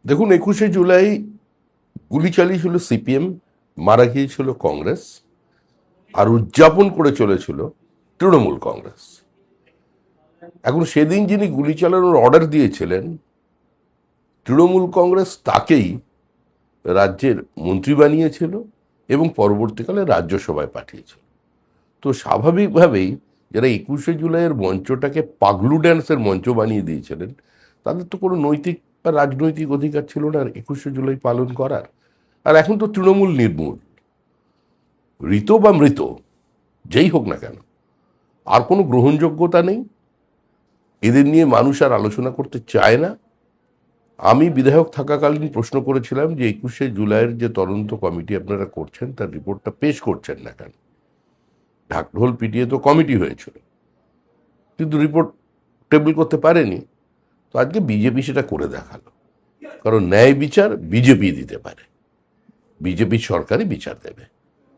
দেখুন, 21শে জুলাই গুলি চালিয়েছিল সিপিএম, মারা গিয়েছিল কংগ্রেস, আর উদযাপন করে চলেছিল তৃণমূল কংগ্রেস। এখন সেদিন যিনি গুলি চালানোর অর্ডার দিয়েছিলেন তৃণমূল কংগ্রেস, তাকেই রাজ্যের মন্ত্রী বানিয়েছিল এবং পরবর্তীকালে রাজ্যসভায় পাঠিয়েছিল। তো স্বাভাবিকভাবেই যারা 21শে জুলাইয়ের মঞ্চটাকে পাগলু ড্যান্সের মঞ্চ বানিয়ে দিয়েছিলেন, তাদের তো কোনো নৈতিক বা রাজনৈতিক অধিকার ছিল না 21শে জুলাই পালন করার। আর এখন তো তৃণমূল নির্মূল, ঋত বা মৃত যেই হোক না কেন, আর কোনো গ্রহণযোগ্যতা নেই। এদের নিয়ে মানুষ আর আলোচনা করতে চায় না। আমি বিধায়ক থাকাকালীন প্রশ্ন করেছিলাম যে 21শে জুলাইয়ের যে তদন্ত কমিটি আপনারা করছেন তার রিপোর্টটা পেশ করছেন না কেন। ঢাকঢোল পিটিয়ে তো কমিটি হয়েছিল, কিন্তু রিপোর্ট টেবিল করতে পারেনি। তো আজকে বিজেপি সেটা করে দেখালো, কারণ ন্যায় বিচার বিজেপি দিতে পারে, বিজেপি সরকারই বিচার দেবে।